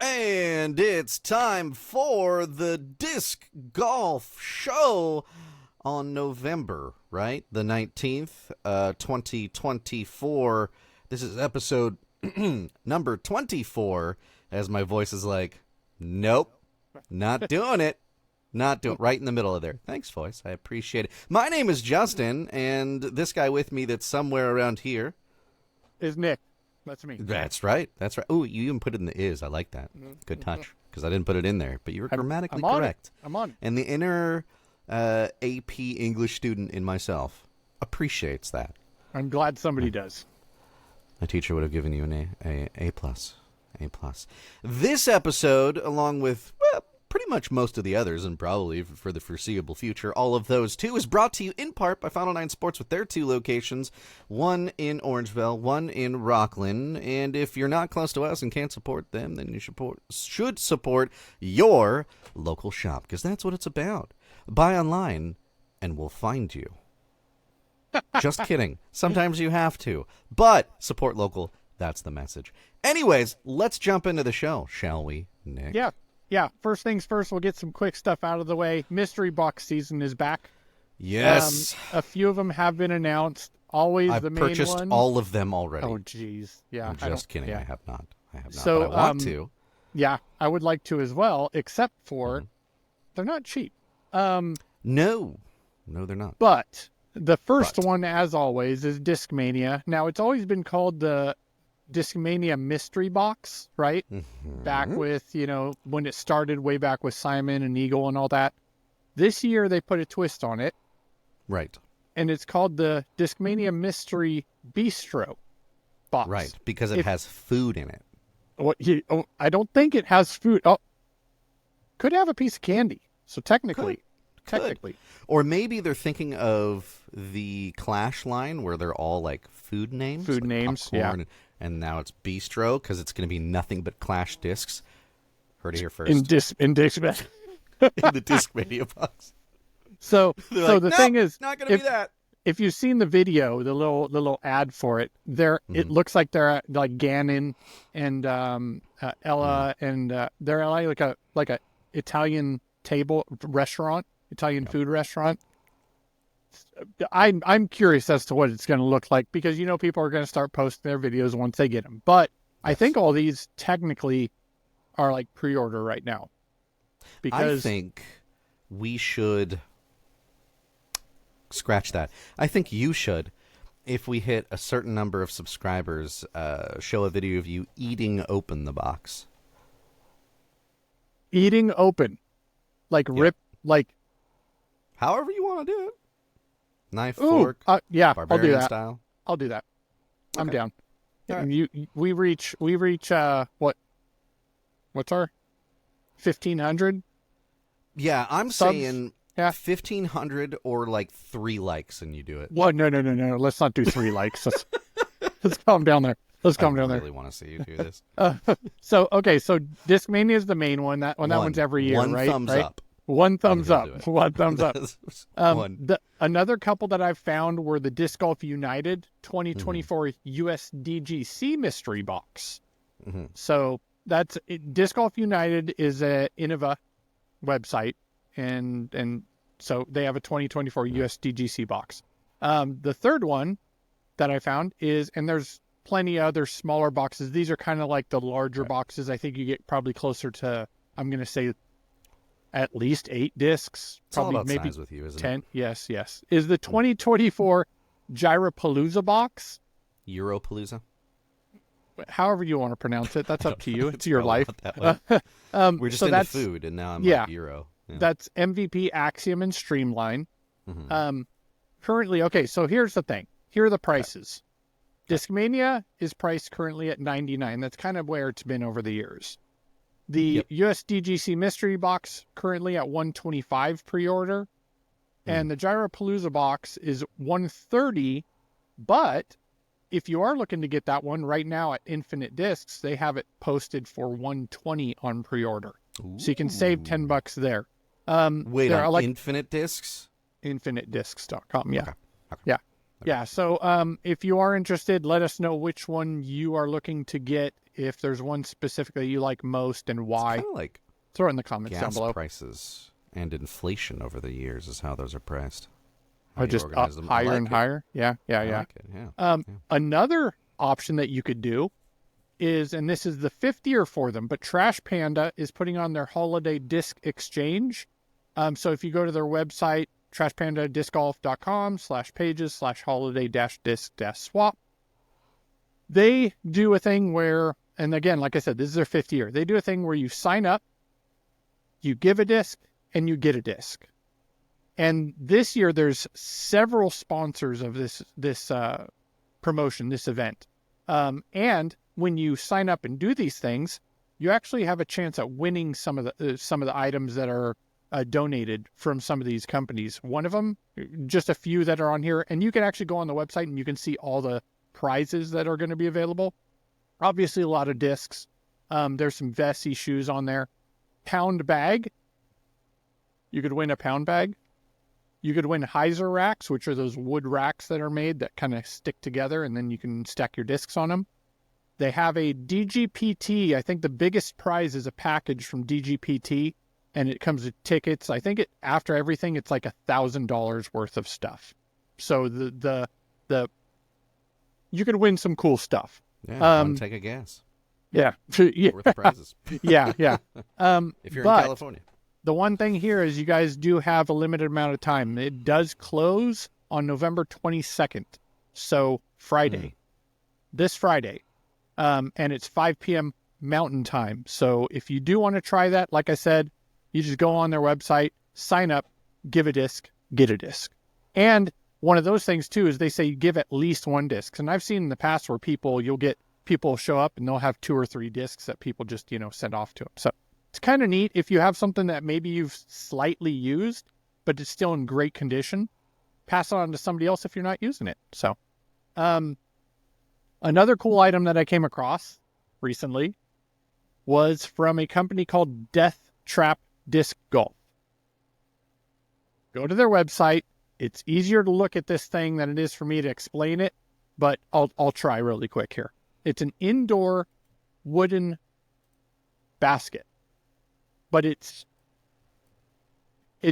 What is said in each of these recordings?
And it's time for the Disc Golf Show on November, right? The 19th, 2024. This is episode number 24, as my voice is like, nope, not doing it. Not doing right in the middle of there. Thanks, voice. I appreciate it. My name is Justin, and this guy with me that's somewhere around here is Nick. That's me. That's right. That's right. Oh, you even put it in the is. I like that. Good touch. Because I didn't put it in there, but you were grammatically correct. I'm on it. And the inner AP English student in myself appreciates that. I'm glad somebody does. My teacher would have given you an A plus. A plus. This episode, along with pretty much most of the others, and probably for the foreseeable future, all of those too, is brought to you in part by Final Nine Sports with their two locations, one in Orangeville, one in Rockland. And if you're not close to us and can't support them, then you should support your local shop, because that's what it's about. Buy online, and we'll find you. Just kidding. Sometimes you have to. But support local, that's the message. Anyways, let's jump into the show, shall we, Nick? Yeah, first things first, we'll get some quick stuff out of the way. Mystery box season is back. Yes. A few of them have been announced. Always I've the main one. I've purchased all of them already. Oh, jeez. Yeah. I'm just kidding. Yeah. I have not. So, but I want to. Yeah, I would like to as well, except for they're not cheap. No, they're not. But the first one, as always, is Discmania. Now, it's always been called the Discmania mystery box, right? Back with, when it started way back with Simon and Eagle and all that. This year they put a twist on it. Right. And it's called the Discmania Mystery Bistro box. Right, because it has food in it. I don't think it has food. Oh, could have a piece of candy. So technically. Or maybe they're thinking of the Clash line where they're all like food names. Food like names, popcorn, and now it's Bistro because it's going to be nothing but Clash discs. Heard it here first. In Discmania. In the Discmania box. So like, the thing is, not going to be that. If you've seen the video, the little ad for it, it looks like they're at, like Gannon and Ella, and they're like a Italian Italian food restaurant. I'm curious as to what it's going to look like because people are going to start posting their videos once they get them. But I think all these technically are like pre-order right now. Because I think we should scratch that. I think you should, if we hit a certain number of subscribers, show a video of you eating open the box. Eating open, rip. However you want to do it. Knife, fork, yeah, barbarian I'll do that. style. I'll do that. Okay. I'm down. Right. We reach what's our 1,500? Yeah, I'm subs? saying 1,500 or like 3 likes and you do it. What? No. Let's not do 3 likes. Let's calm down there. I really want to see you do this. So Discmania is the main one. That one's every year, right? One thumbs up. One thumbs up. One thumbs up. One. Another couple that I've found were the Disc Golf United 2024 USDGC mystery box. So Disc Golf United is a Innova website, and so they have a 2024 USDGC box. The third one that I found is, and there's plenty of other smaller boxes. These are kind of like the larger boxes. I think you get probably closer to, I'm going to say, at least 8 discs. It's probably all about maybe size with you, isn't 10. Yes. Is the 2024 GyroPalooza box? EuroPalooza? However you want to pronounce it. That's up to you. It's your life. We're just into food, and now I'm like Euro. Yeah. That's MVP, Axiom, and Streamline. Currently, so here's the thing. Here are the prices. Discmania is priced currently at $99. That's kind of where it's been over the years. The USDGC mystery box currently at $125 pre-order, and the GyroPalooza box is $130. But if you are looking to get that one right now at Infinite Discs, they have it posted for $120 on pre-order, so you can save $10 there. Wait, on Infinite Discs? InfiniteDiscs.com. Yeah. Okay. Yeah. Yeah. So if you are interested, let us know which one you are looking to get. if there's one specifically you like most and why. It's kind of like throw it in the comments down gas below. prices and inflation over the years is how those are priced. Or just up higher and higher. Yeah. Like it, yeah. Another option that you could do is, and this is the 5th year for them, but Trash Panda is putting on their holiday disc exchange. So if you go to their website, trashpandadiscgolf.com/pages/holiday-disc-swap, they do a thing where, and again, like I said, this is their 5th year. They do a thing where you sign up, you give a disc, and you get a disc. And this year, there's several sponsors of this promotion, this event. And when you sign up and do these things, you actually have a chance at winning some of the items that are donated from some of these companies. One of them, just a few that are on here, and you can actually go on the website and you can see all the prizes that are going to be available. Obviously, a lot of discs. There's some Vessi shoes on there. Pound bag. You could win a pound bag. You could win Heiser racks, which are those wood racks that are made that kind of stick together, and then you can stack your discs on them. They have a DGPT. I think the biggest prize is a package from DGPT, and it comes with tickets. I think after everything, it's like $1,000 worth of stuff. So the you could win some cool stuff. Yeah, take a gas. Yeah, worth the prizes. yeah. If you're in California. The one thing here is you guys do have a limited amount of time. It does close on November 22nd. So Friday, this Friday. And it's 5 p.m. Mountain Time. So if you do want to try that, like I said, you just go on their website, sign up, give a disc, get a disc. And one of those things too is they say you give at least one disc. And I've seen in the past where you'll get people show up and they'll have 2 or 3 discs that people just, send off to them. So it's kind of neat if you have something that maybe you've slightly used, but it's still in great condition. Pass it on to somebody else if you're not using it. So, another cool item that I came across recently was from a company called Death Trap Disc Golf. Go to their website. It's easier to look at this thing than it is for me to explain it, but I'll try really quick here. It's an indoor wooden basket, but it's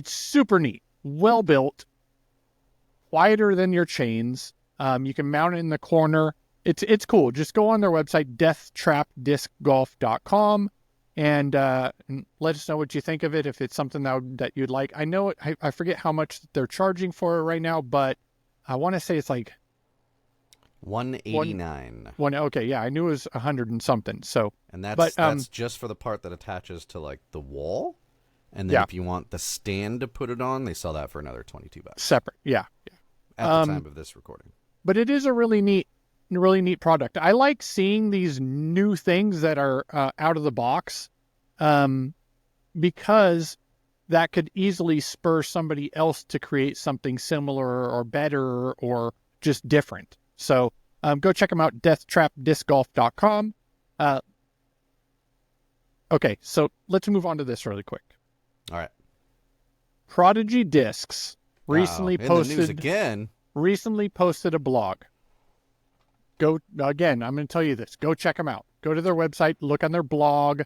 super neat, well built, wider than your chains. You can mount it in the corner. It's cool. Just go on their website, deathtrapdiscgolf.com, and let us know what you think of it, if it's something that you'd like. I know I forget how much they're charging for it right now, but I want to say it's like $189. Okay, yeah, I knew it was 100 and something. So, and that's just for the part that attaches to like the wall, and then if you want the stand to put it on, they sell that for another $22. Separate, yeah. At the time of this recording. But it is a really neat product. I like seeing these new things that are out of the box, because that could easily spur somebody else to create something similar or better or just different. So go check them out, deathtrapdiscgolf.com. Okay, so let's move on to this really quick. All right. Prodigy Discs recently posted the news again. Recently posted a blog. Go again. I'm going to tell you this. Go check them out. Go to their website, look on their blog,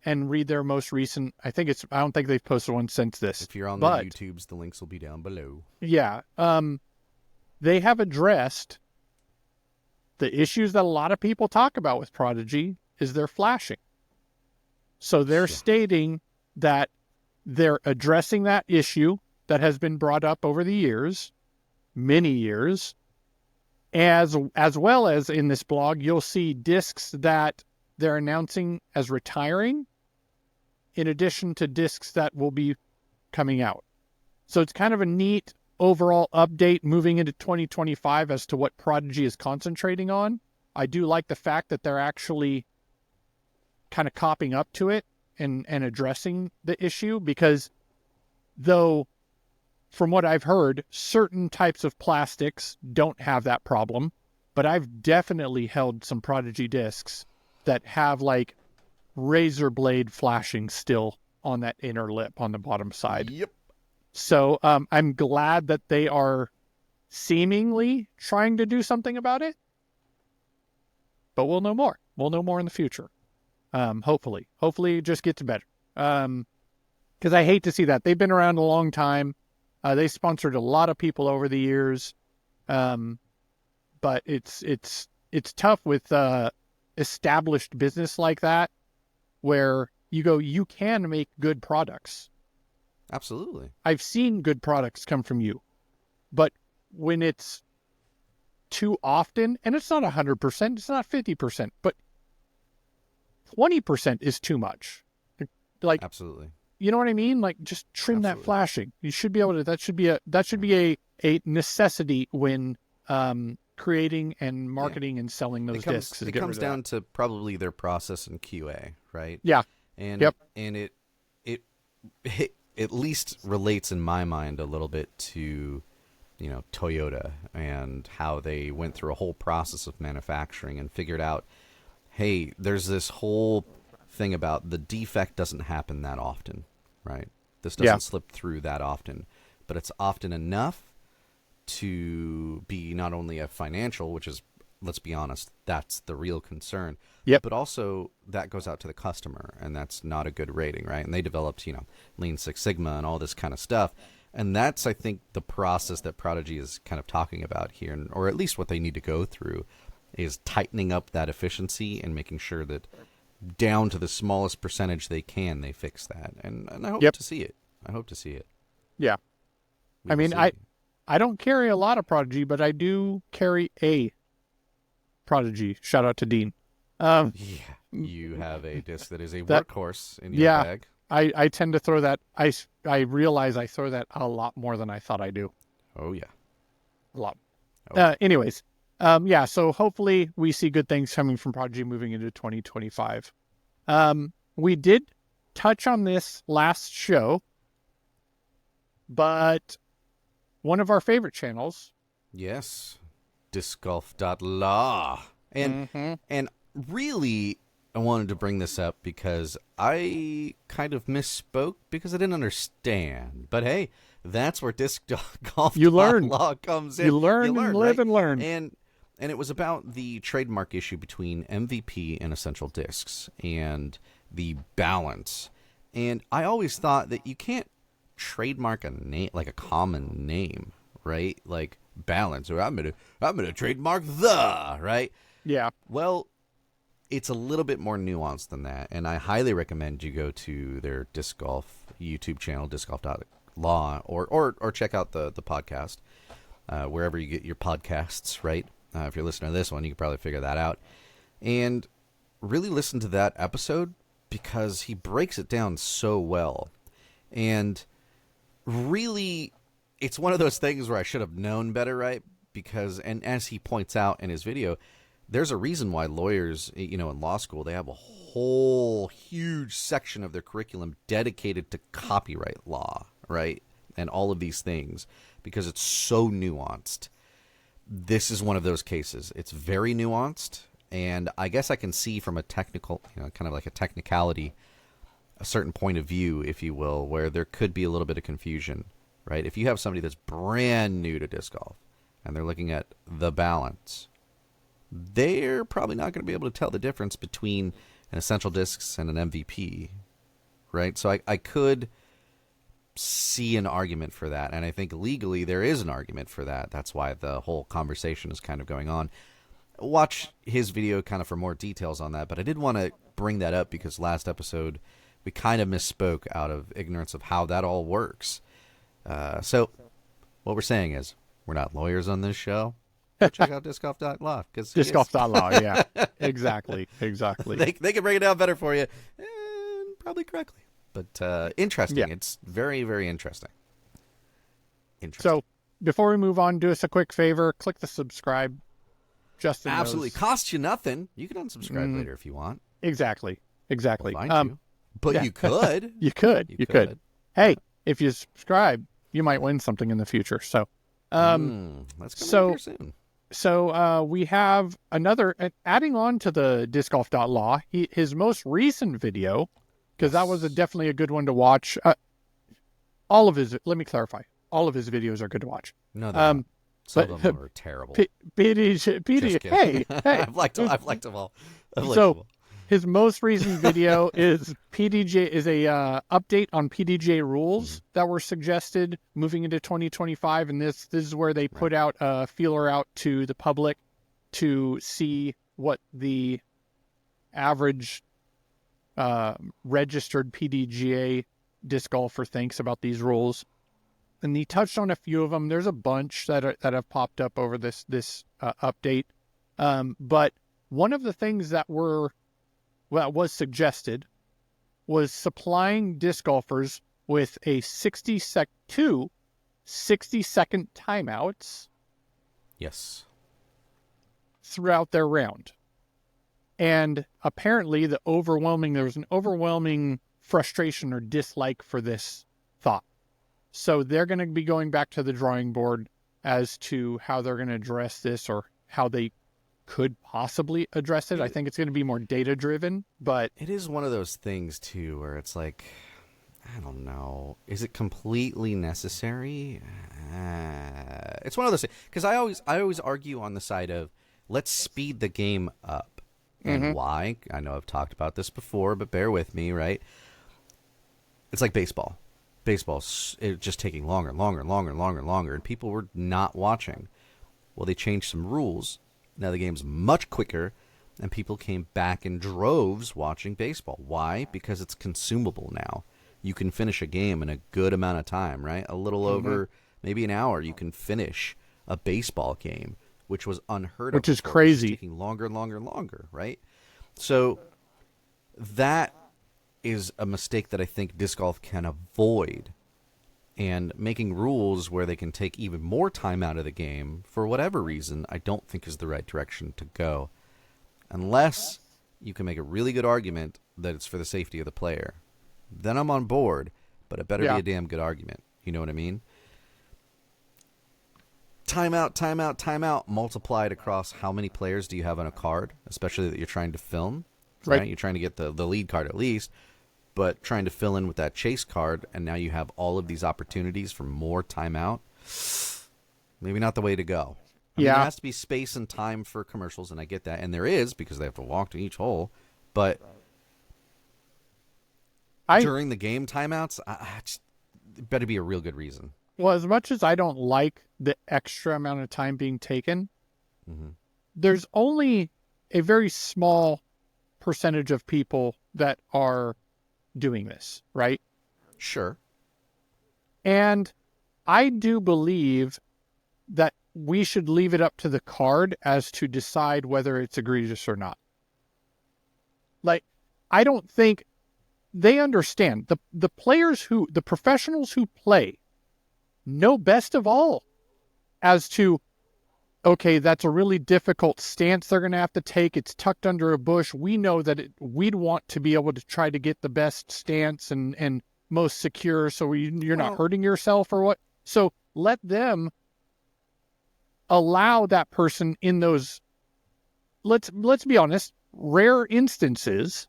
and read their most recent. I don't think they've posted one since this. If you're on the YouTubes, the links will be down below. Yeah. They have addressed the issues that a lot of people talk about with Prodigy is their flashing. So they're stating that they're addressing that issue that has been brought up over the years, many years, as well as in this blog, you'll see discs that they're announcing as retiring, in addition to discs that will be coming out. So it's kind of a neat overall update moving into 2025 as to what Prodigy is concentrating on. I do like the fact that they're actually kind of copping up to it and addressing the issue, because though from what I've heard, certain types of plastics don't have that problem, but I've definitely held some Prodigy discs that have like razor blade flashing still on that inner lip on the bottom side. Yep. So I'm glad that they are seemingly trying to do something about it, but we'll know more. We'll know more in the future. Hopefully it just gets better. Because I hate to see that. They've been around a long time. They sponsored a lot of people over the years. But it's tough with established business like that, where you can make good products. Absolutely. I've seen good products come from you, but when it's too often, and it's not 100%, it's not 50%, but 20% is too much. Like, absolutely. You know what I mean? Like, just trim that flashing. You should be able to. That should be a necessity when creating and marketing and selling those discs. It comes down to probably their process and QA, right? Yeah. And it at least relates in my mind a little bit to, Toyota and how they went through a whole process of manufacturing and figured out, hey, there's this whole thing about the defect doesn't happen that often, right? This doesn't slip through that often, but it's often enough to be not only a financial, which is, let's be honest, that's the real concern. Yep. But also that goes out to the customer, and that's not a good rating, right? And they developed, Lean Six Sigma and all this kind of stuff. And that's, I think, the process that Prodigy is kind of talking about here, or at least what they need to go through, is tightening up that efficiency and making sure that down to the smallest percentage they can, they fix that. And I hope to see it. I hope to see it. Yeah. I don't carry a lot of Prodigy, but I do carry a Prodigy. Shout out to Dean. You have a disc that is a workhorse in your bag. I tend to throw that. I realize I throw that a lot more than I thought I do. Oh, yeah. A lot. Anyways, so hopefully we see good things coming from Prodigy moving into 2025. We did touch on this last show, but one of our favorite channels. Yes. Disc Golf.law. And really, I wanted to bring this up because I kind of misspoke because I didn't understand. But hey, that's where Disc Golf.law comes in. You learn and live and learn. And it was about the trademark issue between MVP and Essential Discs and the balance. And I always thought that you can't trademark a name, like a common name, right? Like balance, or I'm gonna trademark the, right? Yeah. Well, it's a little bit more nuanced than that, and I highly recommend you go to their Disc Golf YouTube channel, discgolf.law, or check out the podcast wherever you get your podcasts, right? If you're listening to this one, you can probably figure that out. And really listen to that episode because he breaks it down so well. And really, it's one of those things where I should have known better, right? Because, and as he points out in his video, there's a reason why lawyers, in law school, they have a whole huge section of their curriculum dedicated to copyright law, right? And all of these things, because it's so nuanced. This is one of those cases. It's very nuanced, and I guess I can see from a technical, kind of like a technicality, a certain point of view, if you will, where there could be a little bit of confusion, right? If you have somebody that's brand new to disc golf, and they're looking at the balance, they're probably not going to be able to tell the difference between an Essential Discs and an MVP, right? So I could see an argument for that, and I think legally there is an argument for that. That's why the whole conversation is kind of going on. Watch his video kind of for more details on that, but I did want to bring that up because last episode we kind of misspoke out of ignorance of how that all works. So what we're saying is we're not lawyers on this show. Go check out discgolf.law. Discgolf.law, yeah. Exactly. They can break it down better for you, and probably correctly. But interesting. Yeah. It's very, very interesting. So before we move on, do us a quick favor. Click the subscribe. Justin absolutely knows. Costs you nothing. You can unsubscribe later if you want. Exactly. We'll find you. But you could. You could. Hey, if you subscribe, you might win something in the future. So, that's coming here soon. So we have another, adding on to the discgolf.law, his most recent video, because that was definitely a good one to watch. Let me clarify, all of his videos are good to watch. No, some of them are terrible. PDGA, hey. I've liked them all. Unbelievable. His most recent video is PDGA is a update on PDGA rules that were suggested moving into 2025, and this is where they put out a feeler out to the public to see what the average registered PDGA disc golfer thinks about these rules. And he touched on a few of them. There's a bunch that have popped up over this update, but one of the things that was suggested was supplying disc golfers with a 60-second timeouts. Yes. Throughout their round. And apparently there was an overwhelming frustration or dislike for this thought. So they're going to be going back to the drawing board as to how they're going to address this or how they could possibly address it. I think it's going to be more data driven, but it is one of those things too where it's like, I don't know, is it completely necessary? It's one of those things, because I always argue on the side of let's speed the game up. And why? I know I've talked about this before, but bear with me, right? It's like baseball. Baseball's just taking longer, and people were not watching. Well, they changed some rules. Now the game's much quicker, and people came back in droves watching baseball. Why? Because it's consumable now. You can finish a game in a good amount of time, right? A little over maybe an hour, you can finish a baseball game, which was unheard of. Which is crazy. It's taking longer, right? So that is a mistake that I think disc golf can avoid. And making rules where they can take even more time out of the game, for whatever reason, I don't think is the right direction to go. Unless you can make a really good argument that it's for the safety of the player. Then I'm on board, but it better be a damn good argument. You know what I mean? Timeout, multiplied across how many players do you have on a card, especially that you're trying to film, right? You're trying to get the lead card at least, but trying to fill in with that chase card, and now you have all of these opportunities for more timeout. Maybe not the way to go. I mean, there has to be space and time for commercials, and I get that, and there is, because they have to walk to each hole, but during the game timeouts, it better be a real good reason. Well, as much as I don't like the extra amount of time being taken, there's only a very small percentage of people that are doing this, right? Sure. And I do believe that we should leave it up to the card as to decide whether it's egregious or not. Like, I don't think they understand. The professionals who play know best of all as to, okay, that's a really difficult stance they're going to have to take. It's tucked under a bush. We know that we'd want to be able to try to get the best stance and most secure so you're not hurting yourself or what. So let them allow that person in those, let's be honest, rare instances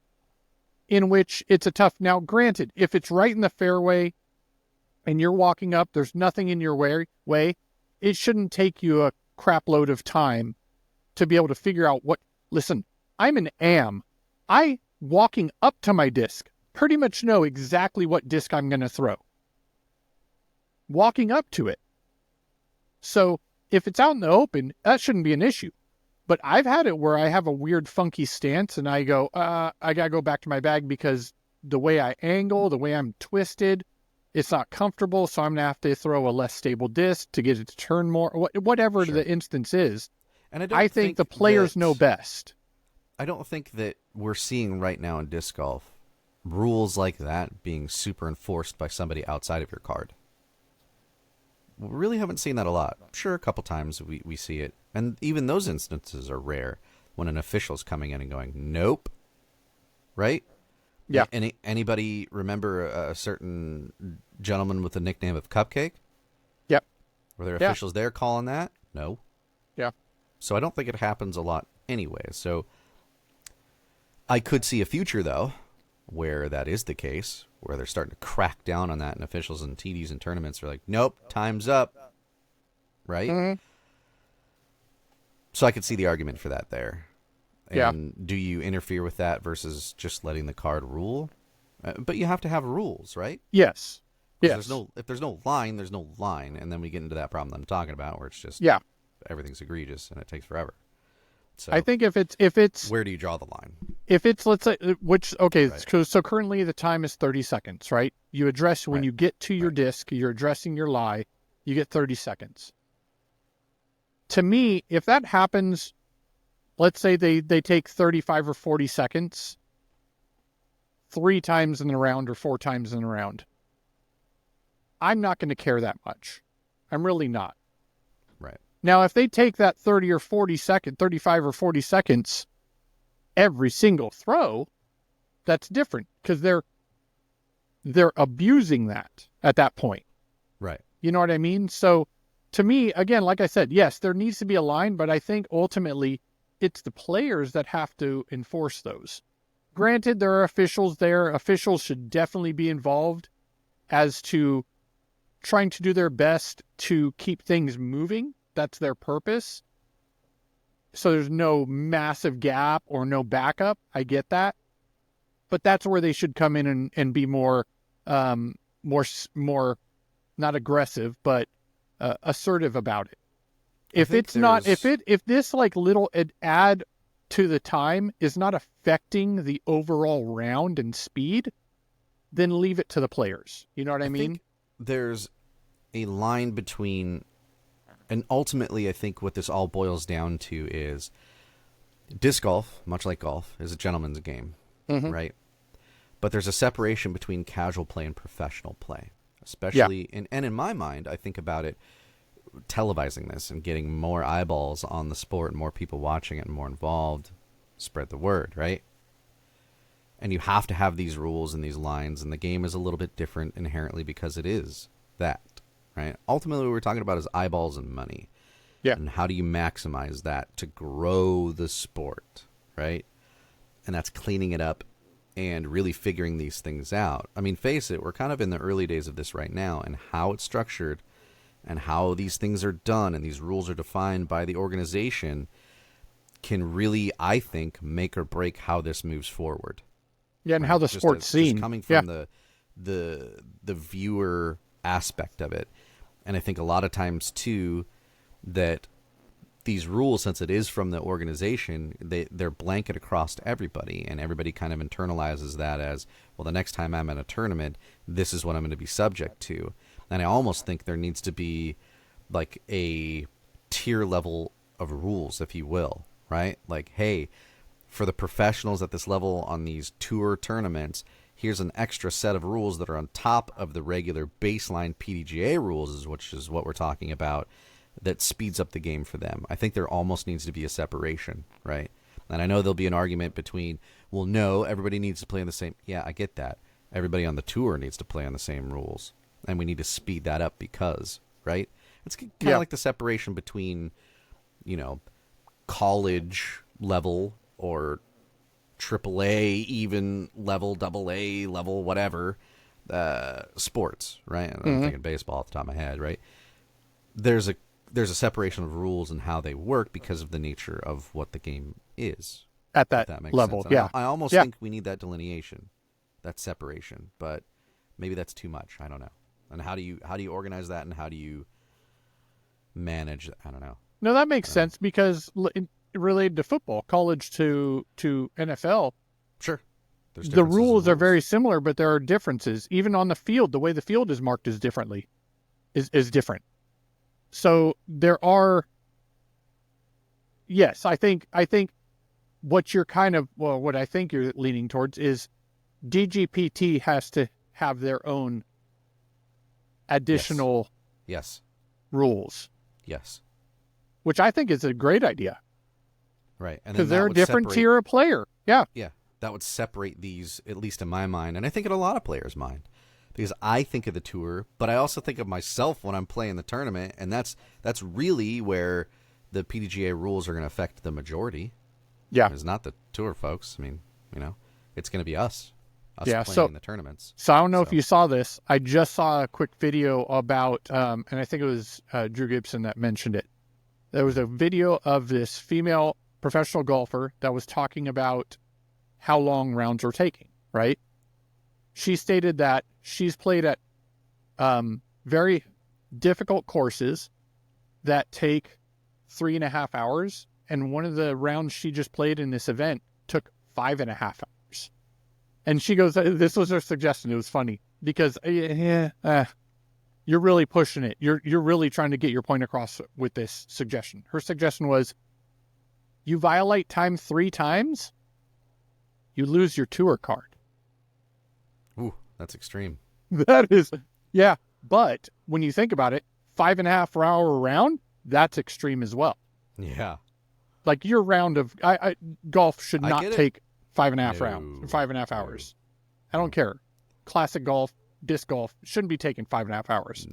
in which it's a tough. Now, granted, if it's right in the fairway and you're walking up, there's nothing in your way, it shouldn't take you a crap load of time to be able to figure out listen, I'm an am. I, walking up to my disc, pretty much know exactly what disc I'm going to throw. Walking up to it. So if it's out in the open, that shouldn't be an issue. But I've had it where I have a weird funky stance and I go, I got to go back to my bag because the way I angle, the way I'm twisted, it's not comfortable. So I'm going to have to throw a less stable disc to get it to turn more, whatever the instance is. And I think the players know best. I don't think that we're seeing right now in disc golf rules like that being super enforced by somebody outside of your card. We really haven't seen that a lot. Sure, a couple times we see it. And even those instances are rare when an official's coming in and going, nope. Right? Yeah. Anybody remember a certain gentleman with the nickname of Cupcake? Yep. Were there officials there calling that? No. Yeah. So I don't think it happens a lot anyway. So I could see a future, though, where that is the case, where they're starting to crack down on that, and officials and TDs and tournaments are like, nope, time's up. Right? Mm-hmm. So I could see the argument for that there. And do you interfere with that versus just letting the card rule? But you have to have rules, right? Yes. If there's no line, there's no line, and then we get into that problem that I'm talking about, where it's just everything's egregious and it takes forever. So I think if it's where do you draw the line? If it's, let's say, so currently the time is 30 seconds, right? You address when you get to your disc, you're addressing your lie, you get 30 seconds. To me, if that happens, let's say they take 35 or 40 seconds 3 times in the round or 4 times in the round, I'm not going to care that much. I'm really not. Right. Now, if they take that 35 or 40 seconds every single throw, that's different because they're abusing that at that point. Right. You know what I mean? So to me, again, like I said, yes, there needs to be a line, but I think ultimately it's the players that have to enforce those. Granted, there are officials there. Officials should definitely be involved as to trying to do their best to keep things moving. That's their purpose. So there's no massive gap or no backup. I get that. But that's where they should come in and be more not aggressive, but assertive about it. If this like little add to the time is not affecting the overall round and speed, then leave it to the players. You know what I mean? Think there's a line between, and ultimately I think what this all boils down to is disc golf, much like golf, is a gentleman's game, right? But there's a separation between casual play and professional play, especially and in my mind, I think about it televising this and getting more eyeballs on the sport and more people watching it and more involved, spread the word, right? And you have to have these rules and these lines, and the game is a little bit different inherently because it is that, right? Ultimately, what we're talking about is eyeballs and money. Yeah. And how do you maximize that to grow the sport, right? And that's cleaning it up and really figuring these things out. I mean, face it, we're kind of in the early days of this right now, and how it's structured and how these things are done and these rules are defined by the organization can really, I think, make or break how this moves forward. Yeah, and right? How the sport's seen. Just coming from the viewer aspect of it. And I think a lot of times, too, that these rules, since it is from the organization, they're blanket across to everybody, and everybody kind of internalizes that as, well, the next time I'm in a tournament, this is what I'm going to be subject to. And I almost think there needs to be like a tier level of rules, if you will, right? Like, hey, for the professionals at this level on these tour tournaments, here's an extra set of rules that are on top of the regular baseline PDGA rules, which is what we're talking about, that speeds up the game for them. I think there almost needs to be a separation, right? And I know there'll be an argument between, well, no, everybody needs to play in the same. Yeah, I get that. Everybody on the tour needs to play on the same rules. And we need to speed that up because, right? It's kind of like the separation between, you know, college level or AAA even level, AA level, whatever, sports, right? I'm thinking baseball off the top of my head, right? There's a separation of rules and how they work because of the nature of what the game is. At that level, yeah. I almost think we need that delineation, that separation, but maybe that's too much. I don't know. And how do you organize that, and how do you manage? I don't know. No, that makes sense because related to football, college to NFL, sure, the rules are very similar, but there are differences. Even on the field, the way the field is marked is different. So there are. Yes, I think what I think you're leaning towards is DGPT has to have their own additional rules. Yes. Which I think is a great idea. Right. Because they're a different tier of player. Yeah. Yeah. That would separate these, at least in my mind, and I think in a lot of players' mind. Because I think of the tour, but I also think of myself when I'm playing the tournament, and that's really where the PDGA rules are going to affect the majority. Yeah. It's not the tour folks. I mean, you know, it's going to be us playing in the tournaments. So I don't know if you saw this. I just saw a quick video about, and I think it was Drew Gibson that mentioned it. There was a video of this female professional golfer that was talking about how long rounds were taking, right? She stated that she's played at very difficult courses that take 3.5 hours. And one of the rounds she just played in this event took 5.5 hours. And she goes, this was her suggestion. It was funny because you're really pushing it. You're really trying to get your point across with this suggestion. Her suggestion was, you violate time 3 times, you lose your tour card. Ooh, that's extreme. That is, yeah. But when you think about it, 5.5 hour round, that's extreme as well. Yeah. Like your round of golf should not take 5.5 rounds or 5.5 hours. I don't care. Classic golf, disc golf shouldn't be taking 5.5 hours.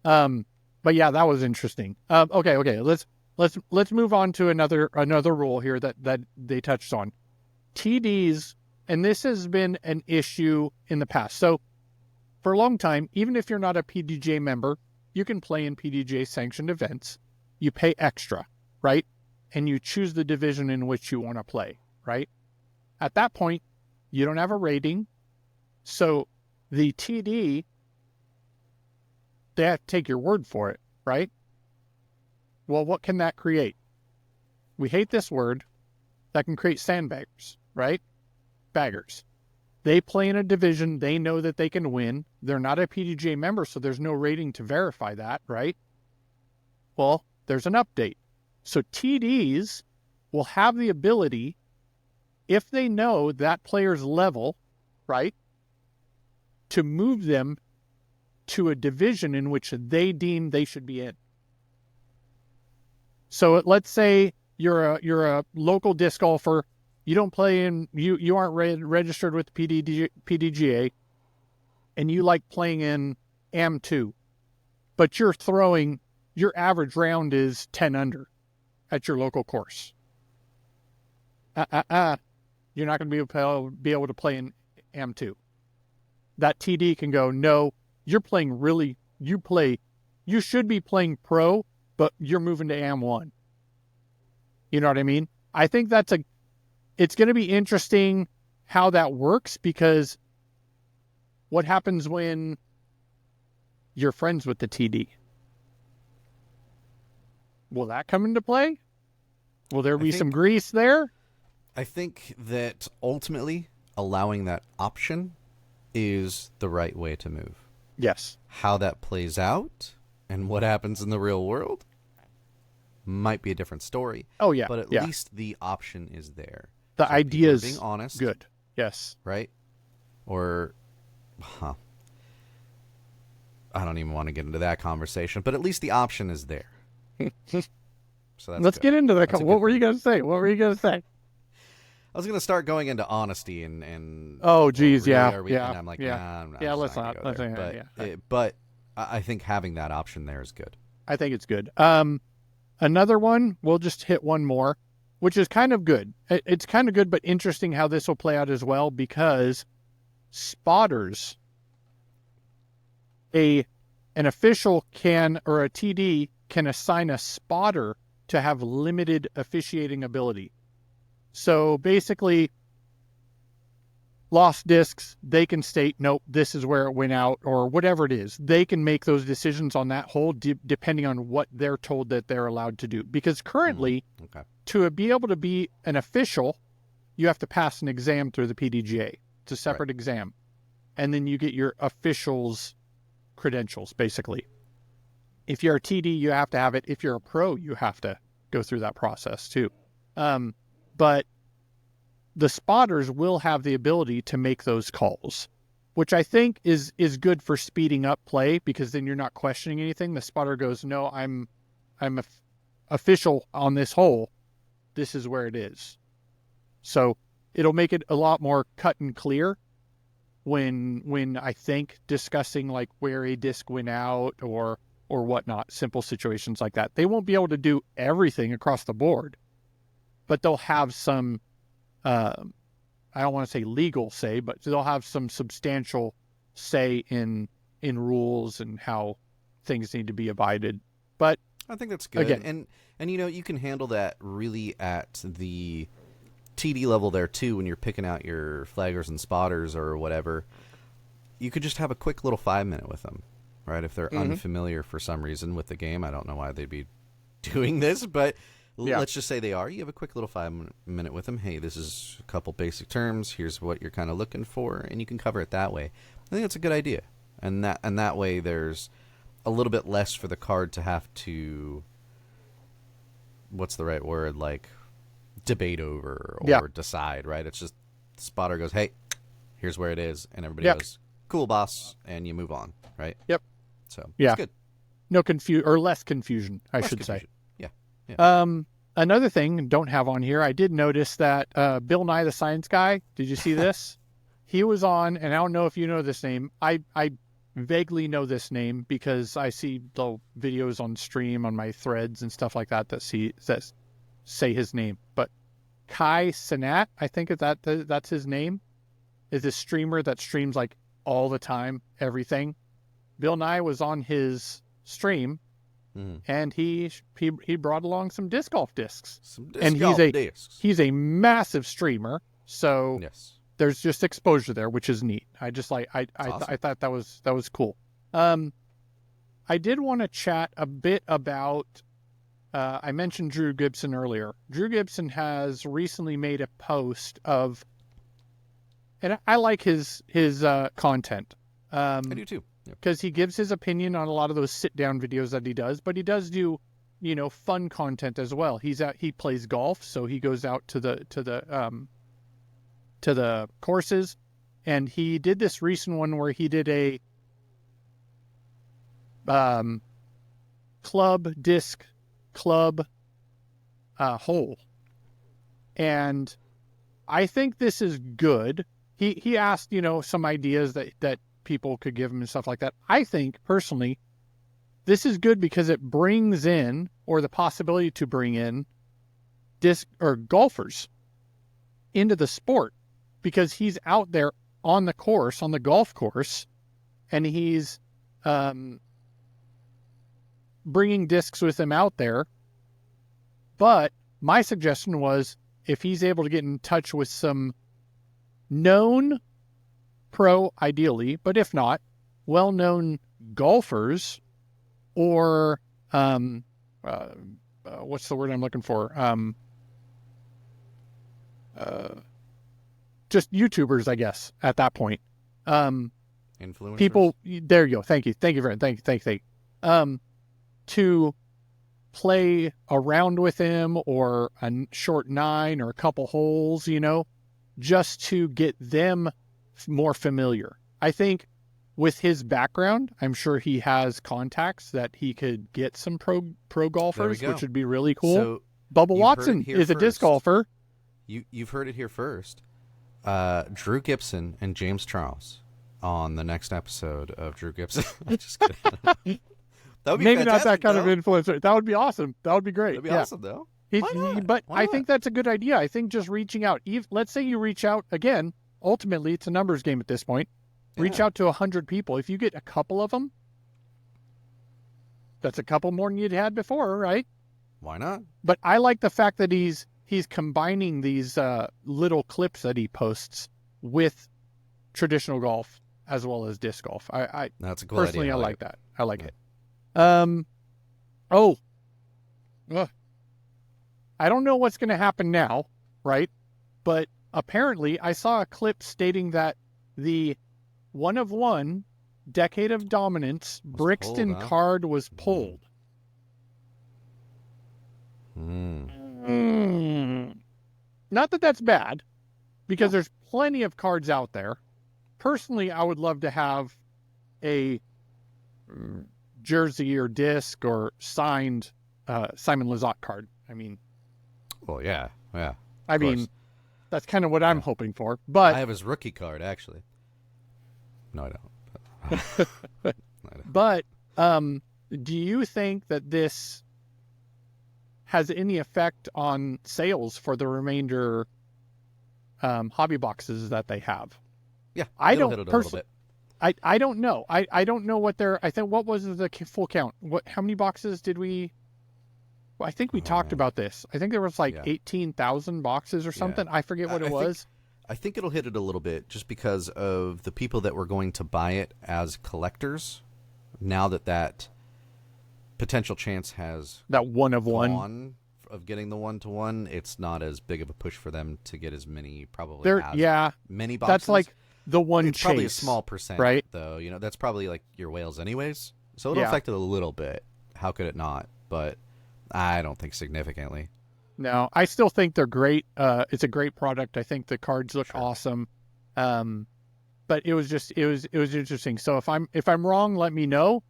No. But yeah, that was interesting. Okay. Let's move on to another rule here that they touched on. TDs, and this has been an issue in the past. So for a long time, even if you're not a PDGA member, you can play in PDGA sanctioned events. You pay extra, right? And you choose the division in which you want to play, right? At that point, you don't have a rating. So the TD, they have to take your word for it, right? Well, what can that create? We hate this word. That can create sandbaggers, right? Baggers. They play in a division. They know that they can win. They're not a PDGA member, so there's no rating to verify that, right? Well, there's an update. So TDs will have the ability, if they know that player's level, right, to move them to a division in which they deem they should be in. So let's say you're a local disc golfer. You don't play in, you aren't registered with the PDGA, and you like playing in AM2, but your average round is 10 under at your local course. You're not going to be able to play in AM2. That TD can go, no, you're playing you should be playing pro, but you're moving to AM1. You know what I mean? I think it's going to be interesting how that works, because what happens when you're friends with the TD? Will that come into play? Will there be some grease there? I think that ultimately allowing that option is the right way to move. Yes. How that plays out and what happens in the real world might be a different story. Oh, yeah. But at least the option is there. The idea is being honest. Good. Yes. Right? Or, I don't even want to get into that conversation, but at least the option is there. So let's get into that. What were you going to say? I was going to start going into honesty and oh, geez, really yeah. And I'm like, yeah. nah, I'm not. Yeah, let's not. But I think having that option there is good. I think it's good. Another one, we'll just hit one more, which is kind of good. It's kind of good, but interesting how this will play out as well, because spotters, an official can, or a TD can assign a spotter to have limited officiating ability. So basically, lost discs, they can state, nope, this is where it went out, or whatever it is. They can make those decisions on that hole depending on what they're told that they're allowed to do. Because currently, to be able to be an official, you have to pass an exam through the PDGA. It's a separate exam. And then you get your official's credentials, basically. If you're a TD, you have to have it. If you're a pro, you have to go through that process too. But the spotters will have the ability to make those calls, which I think is good for speeding up play, because then you're not questioning anything. The spotter goes, no, I'm official on this hole. This is where it is. So it'll make it a lot more cut and clear when I think discussing like where a disc went out or whatnot, simple situations like that. They won't be able to do everything across the board, but they'll have some, I don't want to say legal say, but they'll have some substantial say in rules and how things need to be abided. But I think that's good. Again. And you can handle that really at the TD level there too when you're picking out your flaggers and spotters or whatever. You could just have a quick little 5-minute with them, right? If they're unfamiliar for some reason with the game. I don't know why they'd be doing this, but let's just say they are. You have a quick little 5-minute with them. Hey, this is a couple basic terms. Here's what you're kind of looking for, and you can cover it that way. I think that's a good idea. And that way there's a little bit less for the card to have to, what's the right word, like debate over or decide, right? It's just the spotter goes, hey, here's where it is, and everybody goes, cool, boss, and you move on, right? Yep. So yeah, it's good. No less confusion, I should say. Yeah. Another thing don't have on here, I did notice that Bill Nye the Science Guy, did you see this? He was on, and I don't know if you know this name. I vaguely know this name because I see the videos on stream on my threads and stuff like that say his name. But Kai Cenat, I think that's his name, is a streamer that streams like all the time, everything. Bill Nye was on his stream, and he brought along some disc golf discs. He's a massive streamer, so there's just exposure there, which is neat. I just I thought that was cool. I did want to chat a bit about. I mentioned Drew Gibson earlier. Drew Gibson has recently made a post of, and I like his content. I do too. Because he gives his opinion on a lot of those sit-down videos that he does, but he does do, fun content as well. He plays golf, so he goes out to the courses, and he did this recent one where he did a disc club hole, and I think this is good. He asked some ideas that people could give him and stuff like that. I think personally this is good because it brings in, or the possibility to bring in, disc or golfers into the sport, because he's out there on the course, on the golf course, and he's bringing discs with him out there. But my suggestion was, if he's able to get in touch with some known pro, ideally, but if not, well-known golfers, or what's the word I'm looking for? Just YouTubers, I guess, at that point. Influencers. People, there you go. Thank you very much. Thank you. To play around with him, or a short 9 or a couple holes, just to get them more familiar. I think with his background, I'm sure he has contacts that he could get some pro golfers, which would be really cool. So Bubba Watson is a disc golfer. You've heard it here first. Drew Gibson and James Charles on the next episode of Drew Gibson. Just kidding. That would be maybe not that kind though. of influencer. That would be awesome. That would be great. That'd be awesome, though. But I think that's a good idea. I think just reaching out. Let's say you reach out again. Ultimately, it's a numbers game at this point. Reach out to 100 people. If you get a couple of them, that's a couple more than you'd had before, right? Why not? But I like the fact that he's combining these little clips that he posts with traditional golf as well as disc golf. That's a cool personally, idea. I like that. I like it. I don't know what's going to happen now, right? But apparently, I saw a clip stating that the 1 of 1 Decade of Dominance Brixton card was pulled. Not that that's bad, because there's plenty of cards out there. Personally, I would love to have a jersey or disc or signed Simon Lizotte card. I mean, well, yeah. I mean, that's kind of what I'm hoping for. But I have his rookie card, actually. No, I don't. But do you think that this has any effect on sales for the remainder hobby boxes that they have? Yeah, I don't don't hit it a little bit. I don't know. I don't know what their. I think what was the full count? How many boxes did we I think we talked about this. I think there was like 18,000 boxes or something. I forget what it was. I think it'll hit it a little bit just because of the people that were going to buy it as collectors. Now that potential chance has that one of gone one of getting the 1-to-1, it's not as big of a push for them to get as many many boxes. That's like the one it's chase. Probably a small percent, right? Though, you know, that's probably like your whales anyways. So it'll affect it a little bit. How could it not? But I don't think significantly. No, I still think they're great. It's a great product. I think the cards look awesome. But it was interesting. So if I'm wrong, let me know.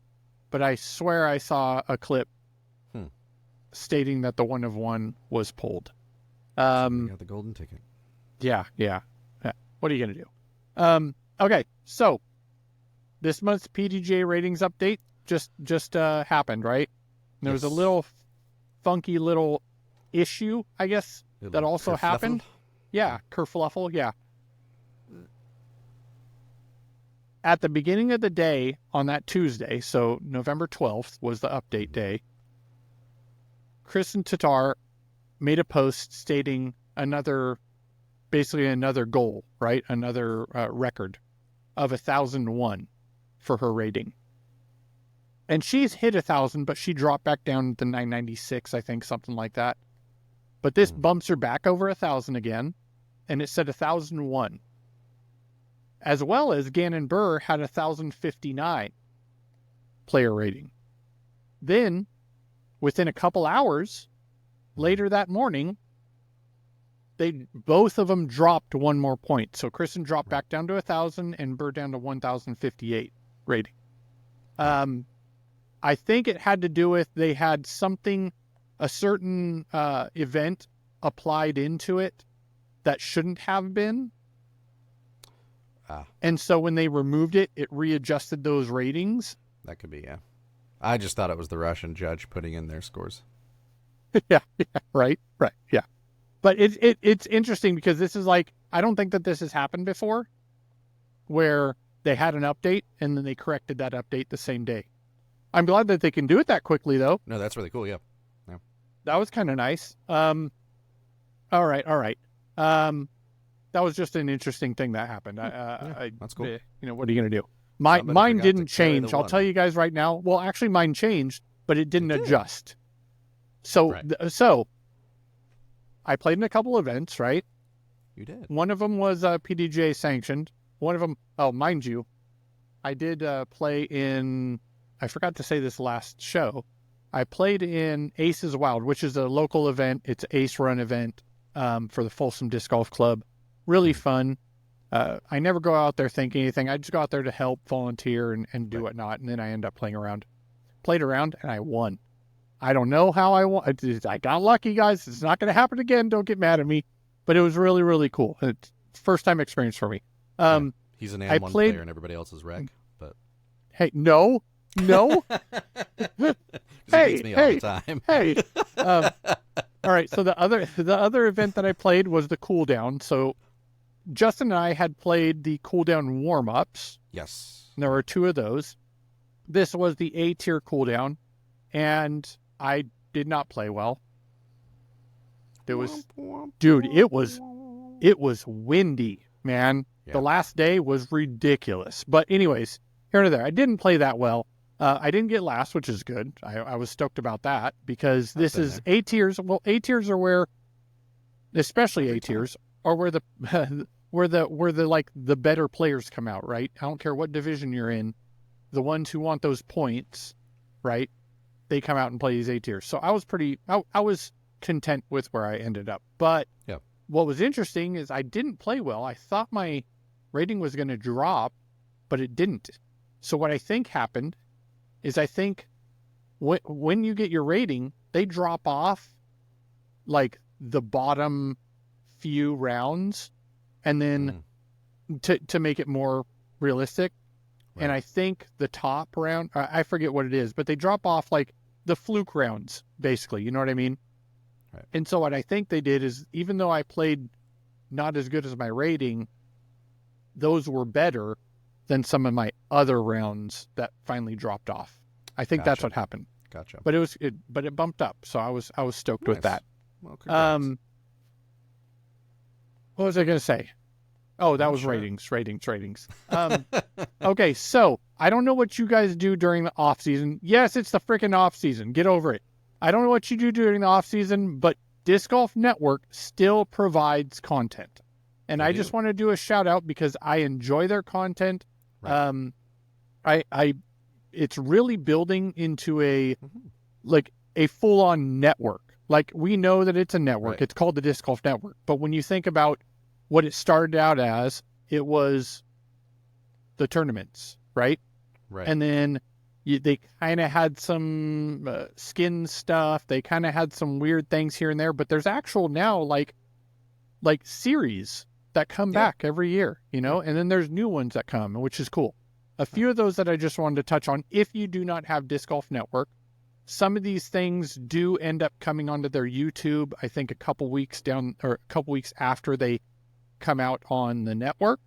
But I swear I saw a clip stating that the 1-of-1 was pulled. So we got the golden ticket. Yeah. What are you gonna do? Okay, so this month's PDGA ratings update just happened, right? And there was a little funky little issue, I guess, that also happened. Yeah, kerfluffle, yeah. At the beginning of the day on that Tuesday, so November 12th was the update day, Kristin Tattar made a post stating basically another goal, right? Another record of 1,001 for her rating. And she's hit 1,000, but she dropped back down to 996, I think, something like that. But this bumps her back over 1,000 again, and it said 1,001. As well as Gannon Buhr had 1,059 player rating. Then, within a couple hours, later that morning, both of them dropped one more point. So Kristin dropped back down to 1,000 and Buhr down to 1,058 rating. I think it had to do with they had a certain event applied into it that shouldn't have been. And so when they removed it, it readjusted those ratings. That could be, yeah. I just thought it was the Russian judge putting in their scores. yeah, right, yeah. But it's interesting because this is like, I don't think that this has happened before, where they had an update and then they corrected that update the same day. I'm glad that they can do it that quickly, though. No, that's really cool, yeah. That was kind of nice. All right. That was just an interesting thing that happened. That's cool. What are you going to do? Mine didn't change. I'll tell you guys right now. Well, actually, mine changed, but it didn't adjust. So, I played in a couple events, right? You did. One of them was PDGA sanctioned. One of them, mind you, I did play in, I forgot to say this last show, I played in Aces Wild, which is a local event. It's an ace run event for the Folsom Disc Golf Club. Really fun. I never go out there thinking anything. I just go out there to help, volunteer, and do whatnot, and then I end up playing around. Played around, and I won. I don't know how I won. I got lucky, guys. It's not going to happen again. Don't get mad at me. But it was really, really cool. It's first-time experience for me. He's an AM1 player, and everybody else is wreck. But hey, no. Hey, beats me all the time. Hey. All right. So the other event that I played was the cool down. So Justin and I had played the cool down warm ups. Yes. And there were two of those. This was the A tier cool down, and I did not play well. It was windy, man. Yeah. The last day was ridiculous. But anyways, here and there, I didn't play that well. I didn't get last, which is good. I was stoked about that because this is A tiers. Well, A tiers are where, especially A tiers, are where the where the better players come out, right? I don't care what division you're in, the ones who want those points, right? They come out and play these A tiers. So I was content with where I ended up. But what was interesting is I didn't play well. I thought my rating was going to drop, but it didn't. So what I think happened is when you get your rating, they drop off like the bottom few rounds and then to make it more realistic. Right. And I think the top round, I forget what it is, but they drop off like the fluke rounds, basically. You know what I mean? Right. And so what I think they did is, even though I played not as good as my rating, those were better than some of my other rounds that finally dropped off. I think that's what happened. Gotcha. But it bumped up, so I was stoked with that. Well, congrats. What was I going to say? Oh, that was ratings. Okay, so I don't know what you guys do during the off season. Yes, it's the freaking off season. Get over it. I don't know what you do during the off season, but Disc Golf Network still provides content. And I just want to do a shout out because I enjoy their content. Right. It's really building into a full on network. Like, we know that it's a network. Right. It's called the Disc Golf Network. But when you think about what it started out as, it was the tournaments, right? Right. And then they kind of had some skin stuff. They kind of had some weird things here and there. But there's actual now like series that come back every year, you know? And then there's new ones that come, which is cool. A few of those that I just wanted to touch on. If you do not have Disc Golf Network, some of these things do end up coming onto their YouTube, I think a couple weeks after they come out on the network.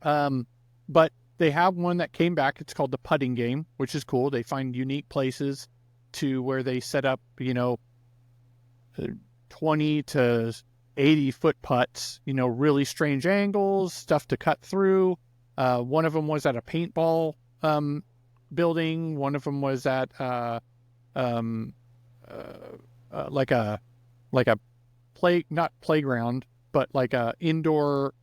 But they have one that came back. It's called the putting game, which is cool. They find unique places to where they set up, 20 to 80 foot putts, really strange angles, stuff to cut through. One of them was at a paintball building. One of them was at not playground, but like a indoor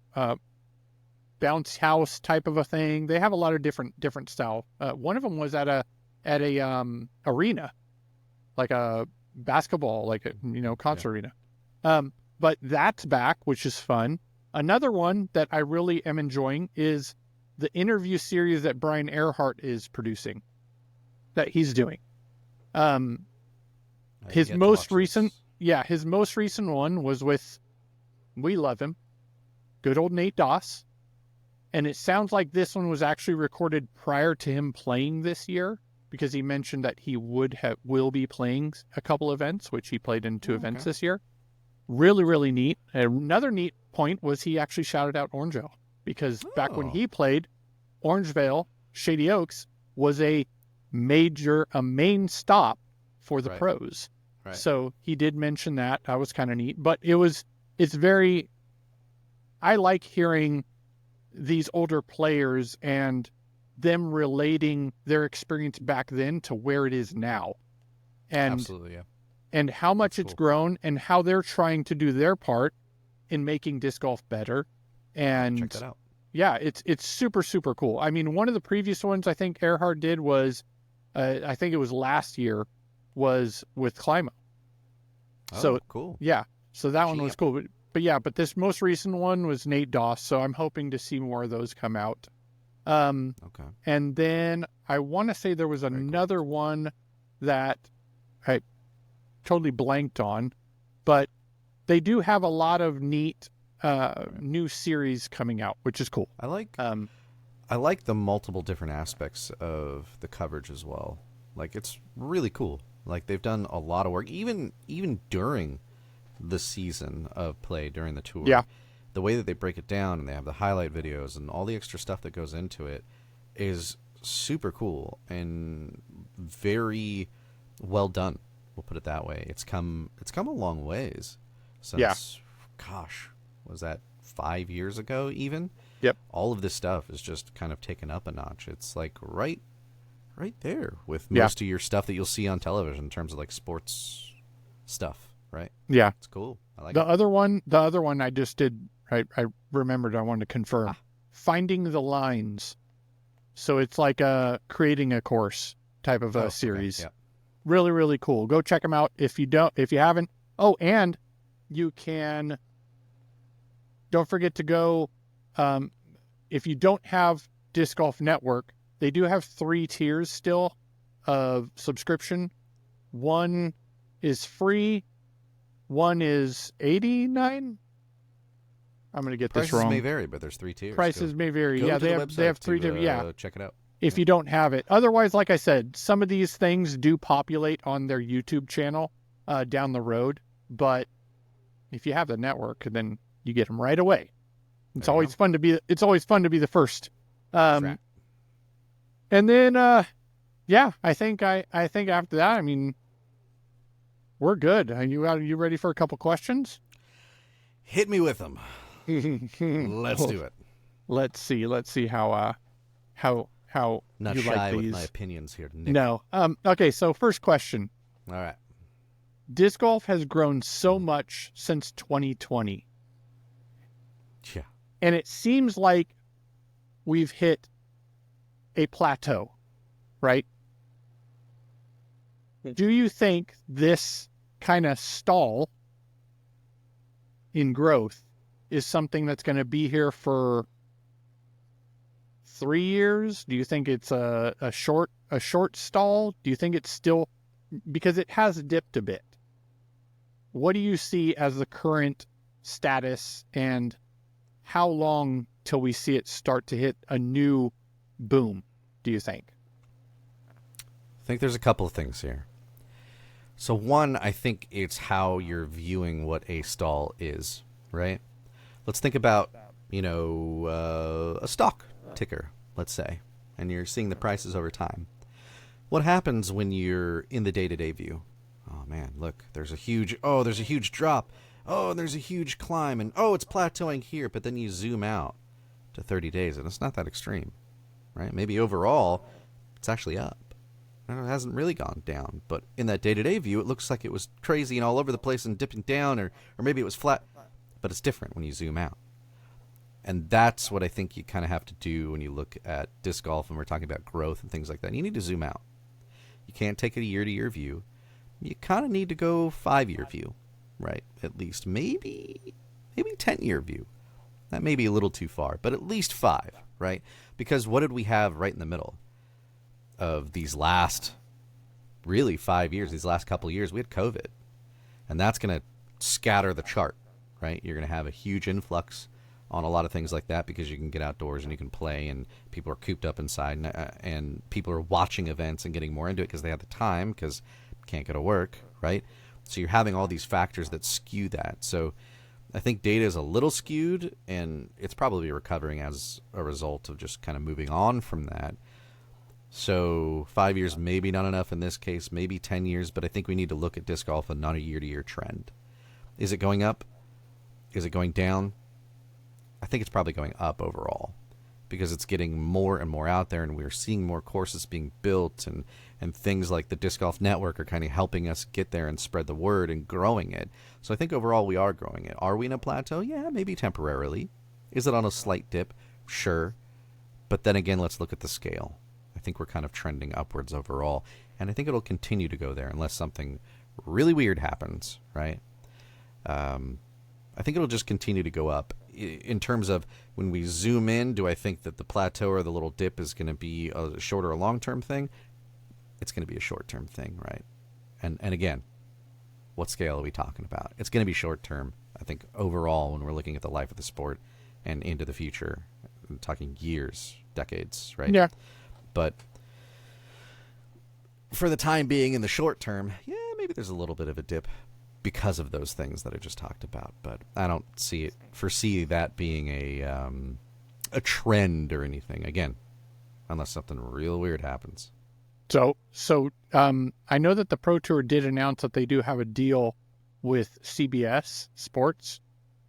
bounce house type of a thing. They have a lot of different style. One of them was at a arena, like a basketball, like a concert arena. But that's back, which is fun. Another one that I really am enjoying is the interview series that Brian Earhart is producing, that he's doing. His most recent one was with, we love him, good old Nate Doss. And it sounds like this one was actually recorded prior to him playing this year, because he mentioned that he will be playing a couple events, which he played in two events this year. Really, really neat. Another neat point was he actually shouted out Orangevale, because back when he played, Orangevale, Shady Oaks was a main stop for the pros. Right. So he did mention that. That was kind of neat. But I like hearing these older players and them relating their experience back then to where it is now. And absolutely, yeah. And how much it's grown and how they're trying to do their part in making disc golf better. And check that out. Yeah, it's super, super cool. I mean, one of the previous ones I think Earhart did was, I think it was last year, was with Climo. Oh, so cool. Yeah, so that one was cool. But this most recent one was Nate Doss, so I'm hoping to see more of those come out. Okay. And then I want to say there was another one that I totally blanked on, but they do have a lot of neat new series coming out, which is cool. I like the multiple different aspects of the coverage as well. Like, it's really cool. Like, they've done a lot of work, even during the season of play, during the tour. Yeah. The way that they break it down, and they have the highlight videos and all the extra stuff that goes into it, is super cool and very well done. We'll put it that way. It's come a long ways since, gosh, was that 5 years ago even? Yep. All of this stuff is just kind of taken up a notch. It's like right there with most of your stuff that you'll see on television in terms of like sports stuff, right? Yeah. It's cool. I like the other one I just did, I remembered I wanted to confirm. Finding the Lines. So it's like creating a course type of a series. Okay. Yeah. Really, really cool. Go check them out if you haven't. Oh, and you can, don't forget to go, if you don't have Disc Golf Network, they do have 3 tiers still of subscription. One is free. One is $89. I'm going to get this wrong. Prices may vary, but there's 3 tiers. Prices may vary. Yeah, they have 3 different. Yeah, check it out. If you don't have it. Otherwise, like I said, some of these things do populate on their YouTube channel down the road. But if you have the network, then you get them right away. It's always fun to be the first. And then Yeah, I think after that, I mean, we're good. Are you ready for a couple questions? Hit me with them. Let's do it. Let's see how Not you shy like with these. my opinions here, Nick. No. Okay, so first question. All right. Disc golf has grown so much since 2020. Yeah. And it seems like we've hit a plateau, right? Do you think this kind of stall in growth is something that's going to be here for 3 years? Do you think it's a short stall? Do you think it's still, because it has dipped a bit? What do you see as the current status, and how long till we see it start to hit a new boom, do you think? I think there's a couple of things here. So one, I think it's how you're viewing what a stall is, right? Let's think about, a stock ticker, let's say, and you're seeing the prices over time. What happens when you're in the day-to-day view? Oh man, look, there's a huge drop. Oh, there's a huge climb, and it's plateauing here, but then you zoom out to 30 days, and it's not that extreme, right? Maybe overall, it's actually up. It hasn't really gone down, but in that day-to-day view, it looks like it was crazy and all over the place and dipping down, or maybe it was flat, but it's different when you zoom out. And that's what I think you kind of have to do when you look at disc golf and we're talking about growth and things like that. You need to zoom out. You can't take a year-to-year view. You kind of need to go 5-year view, right? At least maybe 10-year view. That may be a little too far, but at least 5, right? Because what did we have right in the middle of these last, really 5 years, these last couple of years? We had COVID, and that's going to scatter the chart, right? You're going to have a huge influx on a lot of things like that because you can get outdoors and you can play, and people are cooped up inside, and people are watching events and getting more into it because they have the time because can't go to work, right? So you're having all these factors that skew that. So I think data is a little skewed, and it's probably recovering as a result of just kind of moving on from that. So 5 years, maybe not enough in this case, maybe 10 years, but I think we need to look at disc golf and not a year-to-year trend. Is it going up? Is it going down? I think it's probably going up overall because it's getting more and more out there, and we're seeing more courses being built, and things like the Disc Golf Network are kind of helping us get there and spread the word and growing it. So I think overall we are growing it. Are we in a plateau? Yeah, maybe temporarily. Is it on a slight dip? Sure. But then again, let's look at the scale. I think we're kind of trending upwards overall, and I think it'll continue to go there unless something really weird happens, right? I think it'll just continue to go up. In terms of when we zoom in, do I think that the plateau or the little dip is going to be a short or a long-term thing? It's going to be a short-term thing, right? And again, what scale are we talking about? It's going to be short-term, I think, overall when we're looking at the life of the sport and into the future. I'm talking years, decades, right? Yeah. But for the time being, in the short term, yeah, maybe there's a little bit of a dip because of those things that I just talked about. But I don't foresee that being a trend or anything. Again, unless something real weird happens. So I know that the Pro Tour did announce that they do have a deal with CBS Sports,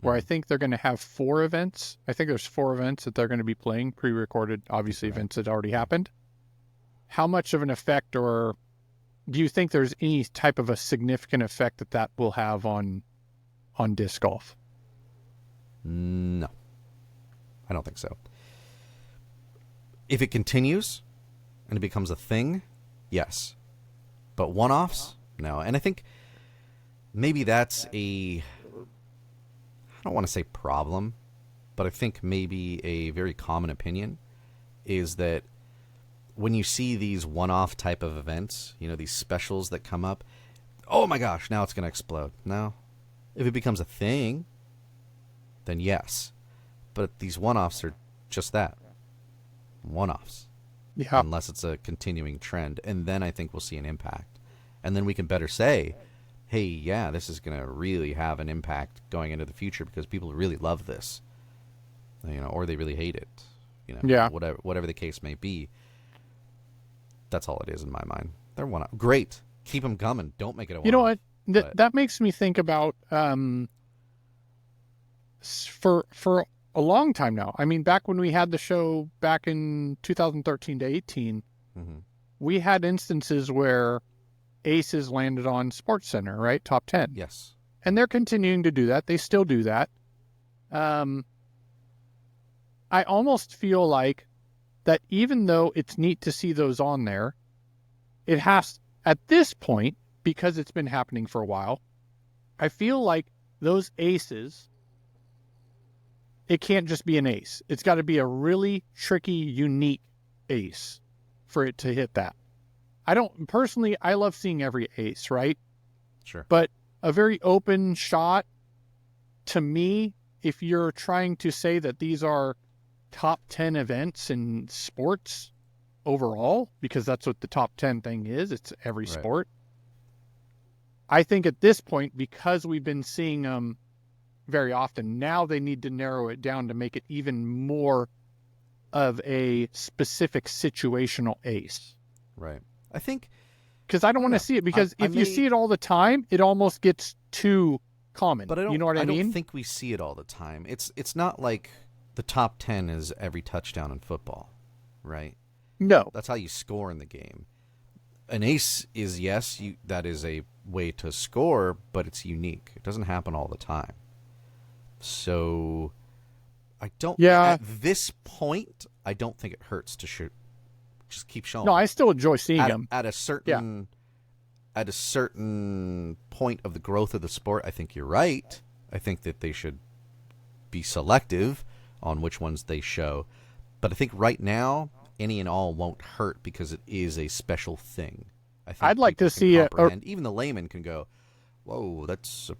where I think they're going to have 4 events. I think there's 4 events that they're going to be playing, pre-recorded, obviously, events that already happened. How much of an effect, or do you think there's any type of a significant effect that will have on disc golf? No, I don't think so. If it continues and it becomes a thing, yes. But one-offs, no. And I think maybe that's I don't want to say problem, but I think maybe a very common opinion is that when you see these one-off type of events, these specials that come up, oh my gosh, now it's going to explode. No. If it becomes a thing, then yes. But these one-offs are just that. One-offs. Yeah. Unless it's a continuing trend. And then I think we'll see an impact. And then we can better say, hey, yeah, this is going to really have an impact going into the future because people really love this. Or they really hate it. Yeah. Whatever the case may be. That's all it is in my mind. They're one-off. Great. Keep them coming. Don't make it a one-off. You know what? That makes me think about for a long time now. I mean, back when we had the show back in 2013 to 18, we had instances where aces landed on SportsCenter, right? Top 10. Yes. And they're continuing to do that. They still do that. I almost feel like that even though it's neat to see those on there, it has, at this point, because it's been happening for a while, I feel like those aces, it can't just be an ace. It's got to be a really tricky, unique ace for it to hit that. Personally, I love seeing every ace, right? Sure. But a very open shot, to me, if you're trying to say that these are top 10 events in sports overall, because that's what the top 10 thing is, it's every sport. I think at this point, because we've been seeing them very often, now they need to narrow it down to make it even more of a specific situational ace. Right. I think... Because I don't want to see it, because if you see it all the time, it almost gets too common. But you know what I mean? I don't think we see it all the time. It's not like the top 10 is every touchdown in football, right? No. That's how you score in the game. An ace is, yes, that is a way to score, but it's unique. It doesn't happen all the time. So I don't... At this point, I don't think it hurts to shoot. Just keep showing. No, I still enjoy seeing them. At a certain point of the growth of the sport, I think you're right. I think that they should be selective on which ones they show. But I think right now, any and all won't hurt because it is a special thing. I think I'd like to see it. Even the layman can go, whoa, that's a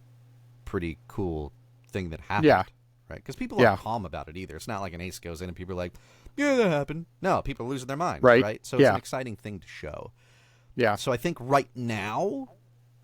pretty cool thing that happened. Yeah. Right? Because people aren't calm about it either. It's not like an ace goes in and people are like, yeah, that happened. No, people are losing their minds. Right? So it's an exciting thing to show. Yeah. So I think right now,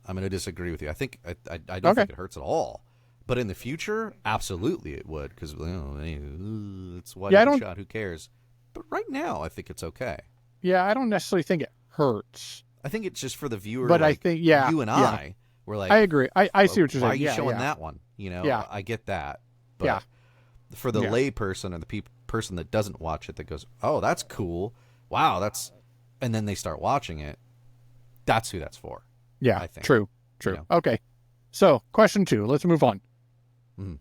I'm going to disagree with you. I think I don't think it hurts at all. But in the future, absolutely it would, because it's one shot. Who cares? But right now, I think it's okay. Yeah, I don't necessarily think it hurts. I think it's just for the viewer. But I think you and I were like, I agree. I see what you're saying. Why are you showing that one? You know, I get that. But for the lay person or the person that doesn't watch it, that goes, oh, that's cool. Wow, and then they start watching it. That's who that's for. Yeah, I think. True. You know? Okay. So, question 2. Let's move on. Mm-hmm.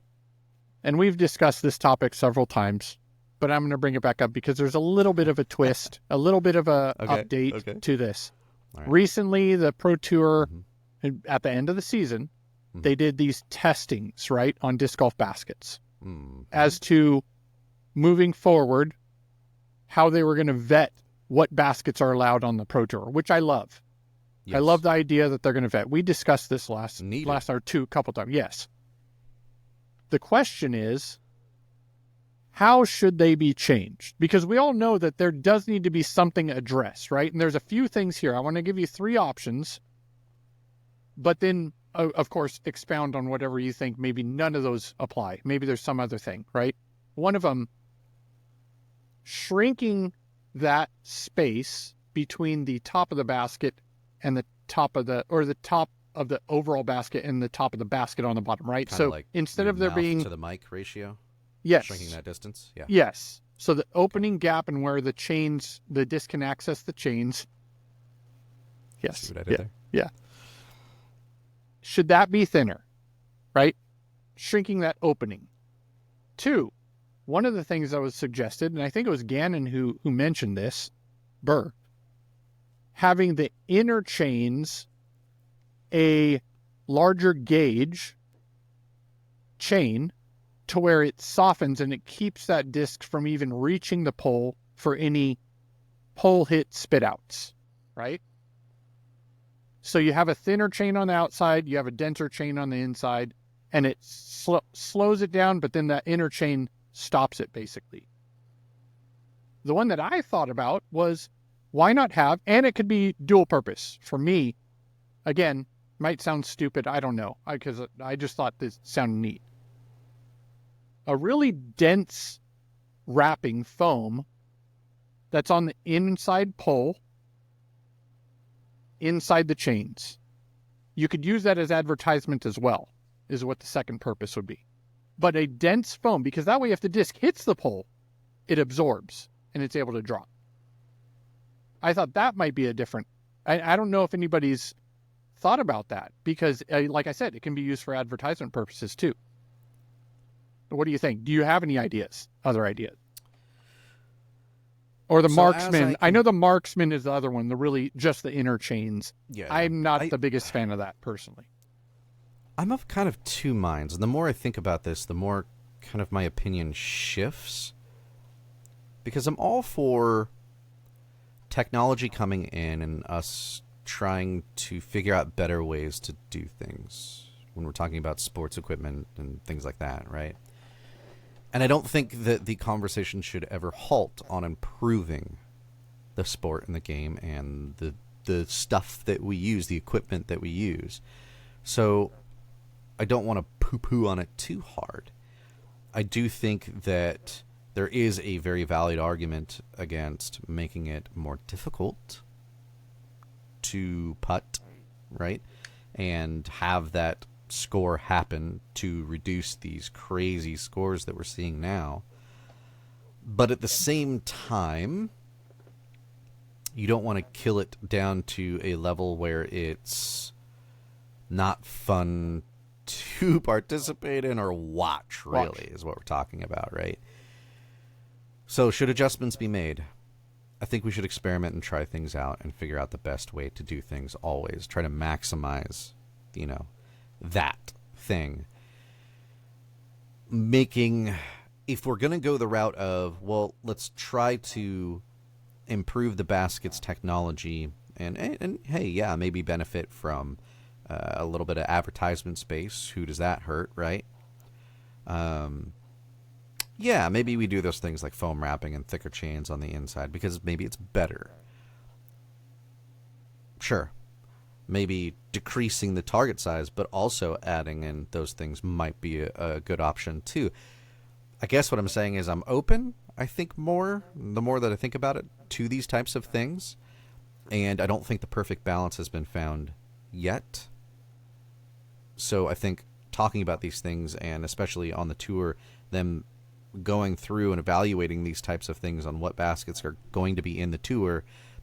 And we've discussed this topic several times, but I'm going to bring it back up because there's a little bit of a twist, a little bit of a update to this. Right. Recently, the Pro Tour, at the end of the season, they did these testings, right, on disc golf baskets as to moving forward, how they were going to vet what baskets are allowed on the Pro Tour, which I love. Yes. I love the idea that they're going to vet. We discussed this last hour a couple times. Yes. The question is, how should they be changed? Because we all know that there does need to be something addressed, right? And there's a few things here. I want to give you 3 options, but then, of course, expound on whatever you think. Maybe none of those apply. Maybe there's some other thing, right? One of them, shrinking that space between the top of the basket and the top of the overall basket and the top of the basket on the bottom, right? Kinda so like instead of there being to the mic ratio, yes, shrinking that distance, yes. So the opening gap and where the disc can access the chains. Yes. See what I did there? Yeah. Should that be thinner, right? Shrinking that opening. 2, one of the things that was suggested, and I think it was Gannon who mentioned this, Buhr, having the inner chains a larger gauge chain to where it softens and it keeps that disc from even reaching the pole for any pole hit spit outs, right? So you have a thinner chain on the outside, you have a denser chain on the inside, and it slows it down, but then that inner chain stops it, basically. The one that I thought about was, why not have, and it could be dual purpose. For me, again, might sound stupid, I don't know, because I just thought this sounded neat. A really dense wrapping foam that's on the inside pole inside the chains. You could use that as advertisement as well, is what the second purpose would be. But a dense foam, because that way if the disc hits the pole, it absorbs and it's able to drop. I thought that might be a different... I don't know if anybody's thought about that, because like I said, it can be used for advertisement purposes too. What do you think? Do you have any ideas? Other ideas? Or the marksman. I know the marksman is the other one, just the inner chains. Yeah, I'm not the biggest fan of that personally. I'm of kind of two minds. And the more I think about this, the more kind of my opinion shifts. Because I'm all for technology coming in and us trying to figure out better ways to do things when we're talking about sports equipment and things like that, right? And I don't think that the conversation should ever halt on improving the sport and the game and the stuff that we use, the equipment that we use. So I don't want to poo-poo on it too hard. I do think that there is a very valid argument against making it more difficult to putt, right? And have that score happen to reduce these crazy scores that we're seeing now. But at the same time, you don't want to kill it down to a level where it's not fun to participate in or watch, really, is what we're talking about, right? So should adjustments be made? I think we should experiment and try things out and figure out the best way to do things always. Try to maximize, that thing. If we're going to go the route of, well, let's try to improve the basket's technology and hey, yeah, maybe benefit from a little bit of advertisement space. Who does that hurt, right? Yeah, maybe we do those things like foam wrapping and thicker chains on the inside because maybe it's better. Sure. Maybe decreasing the target size, but also adding in those things might be a good option too. I guess what I'm saying is I'm open, I think, the more that I think about it, to these types of things. And I don't think the perfect balance has been found yet. So I think talking about these things, and especially on the tour, them going through and evaluating these types of things on what baskets are going to be in the tour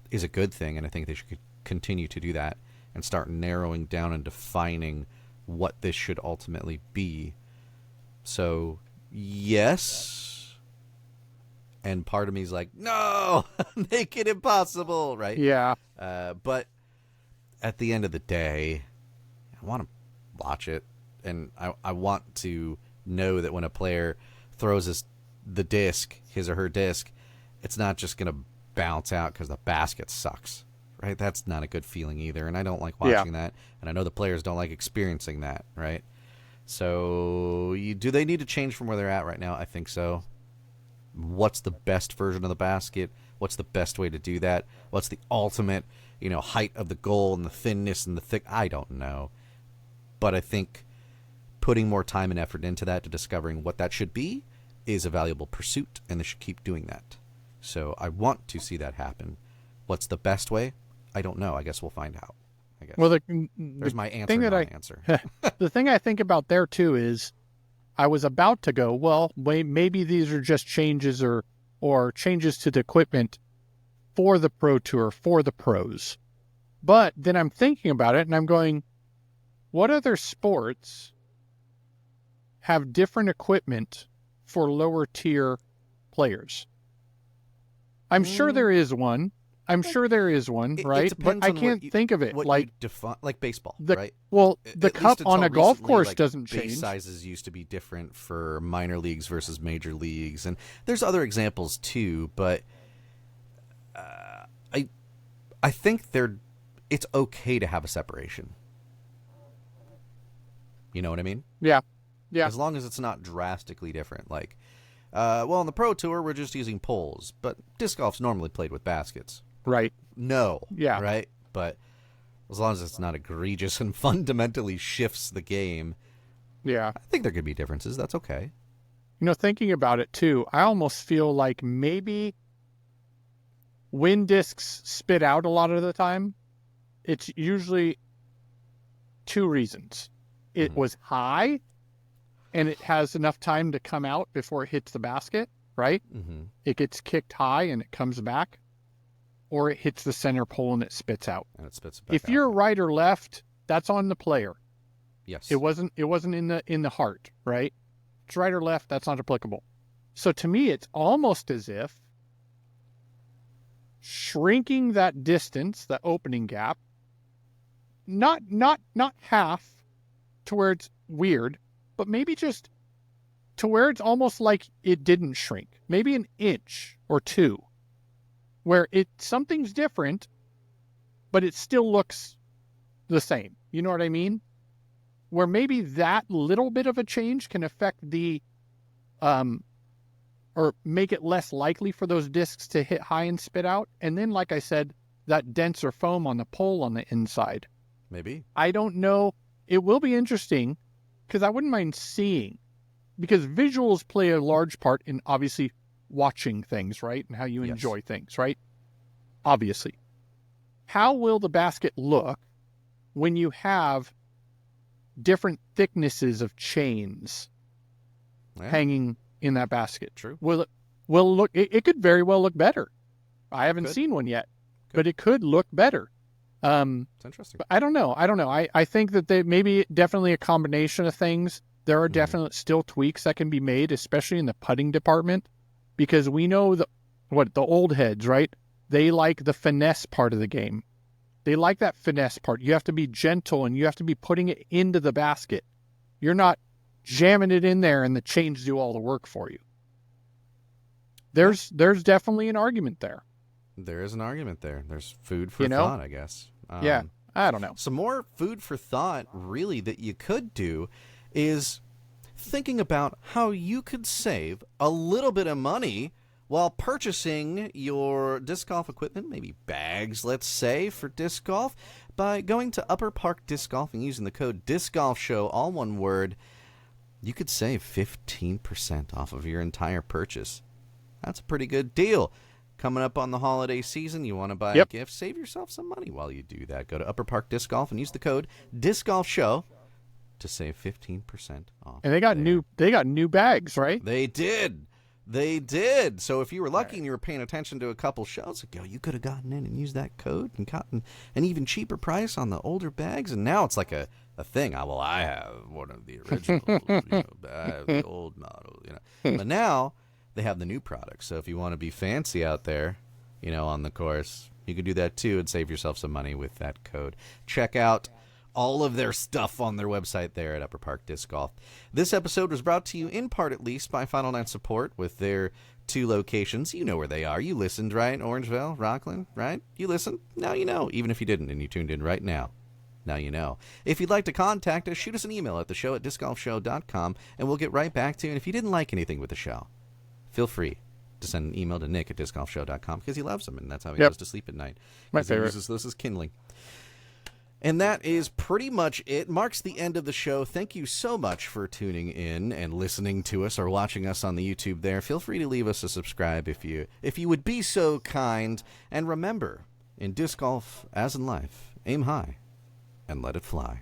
is a good thing. And I think they should continue to do that and start narrowing down and defining what this should ultimately be. So, yes. And part of me is like, no, make it impossible, right? Yeah. But at the end of the day, I want to watch it. And I want to know that when a player throws his or her disc, it's not just going to bounce out because the basket sucks, right? That's not a good feeling either, and I don't like watching that, and I know the players don't like experiencing that, right? So do they need to change from where they're at right now? I think so. What's the best version of the basket? What's the best way to do that? What's the ultimate, height of the goal and the thinness and the thick? I don't know. But I think putting more time and effort into that, to discovering what that should be, is a valuable pursuit, and they should keep doing that. So I want to see that happen. What's the best way? I don't know. I guess we'll find out. I guess. Well, there's my answer. Answer. The thing I think about there too is, I was about to go, well, maybe these are just changes or changes to the equipment for the Pro Tour, for the pros. But then I'm thinking about it and I'm going, what other sports have different equipment for lower tier players? I'm sure there is one. Right? But I can't think of it. Like baseball, right? Well, the cup on a golf recently, course doesn't change. Base sizes used to be different for minor leagues versus major leagues, and there's other examples too. But I think it's okay to have a separation. You know what I mean? Yeah. Yeah. As long as it's not drastically different. Like, on the Pro Tour, we're just using poles, but disc golf's normally played with baskets. Right. No. Yeah. Right? But as long as it's not egregious and fundamentally shifts the game, yeah, I think there could be differences. That's okay. Thinking about it too, I almost feel like maybe when discs spit out a lot of the time, it's usually two reasons. It was high, and it has enough time to come out before it hits the basket, right? It gets kicked high and it comes back, or it hits the center pole and it spits out. And it spits it back If out. you're right or left, that's on the player. Yes. It wasn't in the heart, right? It's right or left, that's not applicable. So to me, it's almost as if shrinking that distance, the opening gap, not half to where it's weird, but maybe just to where it's almost like it didn't shrink. Maybe an inch or two, where something's different, but it still looks the same. You know what I mean? Where maybe that little bit of a change can affect the, or make it less likely for those discs to hit high and spit out. And then, like I said, that denser foam on the pole on the inside. Maybe. I don't know. It will be interesting because I wouldn't mind seeing, because visuals play a large part in obviously watching things, right? And how you enjoy things, right? Obviously. How will the basket look when you have different thicknesses of chains hanging in that basket? True. Will look, it could very well look better. I haven't seen one yet, but it could look better. It's interesting. But I don't know. I think that they maybe definitely a combination of things. There are definitely still tweaks that can be made, especially in the putting department, because we know the old heads, right? They like the finesse part of the game. They like that finesse part. You have to be gentle and you have to be putting it into the basket. You're not jamming it in there and the chains do all the work for you. There's definitely an argument there. There is an argument there. There's food for thought, I guess. Yeah, I don't know. Some more food for thought, really, that you could do is thinking about how you could save a little bit of money while purchasing your disc golf equipment, maybe bags, let's say, for disc golf, by going to Upper Park Disc Golf and using the code DiscGolfShow, all one word. You could save 15% off of your entire purchase. That's a pretty good deal. Coming up on the holiday season, you want to buy a gift, save yourself some money while you do that. Go to Upper Park Disc Golf and use the code DiscGolfShow to save 15% off. And they got new bags, right? They did. So if you were lucky and you were paying attention to a couple shows ago, you could have gotten in and used that code and gotten an even cheaper price on the older bags. And now it's like a thing. I have one of the originals, I have the old model, But now they have the new products. So if you want to be fancy out there, on the course, you can do that too and save yourself some money with that code. Check out all of their stuff on their website there at Upper Park Disc Golf. This episode was brought to you in part, at least, by Final Night Support with their 2 locations. You know where they are. You listened, right? Orangeville, Rockland, right? You listened? Now you know, even if you didn't and you tuned in right now. Now you know. If you'd like to contact us, shoot us an email at theshow@discgolfshow.com, and we'll get right back to you. And if you didn't like anything with the show, feel free to send an email to nick@discgolfshow.com, because he loves them, and that's how he goes to sleep at night. My favorite. He uses those as kindling. And that is pretty much it. Marks the end of the show. Thank you so much for tuning in and listening to us or watching us on the YouTube there. Feel free to leave us a subscribe if you would be so kind. And remember, in disc golf, as in life, aim high and let it fly.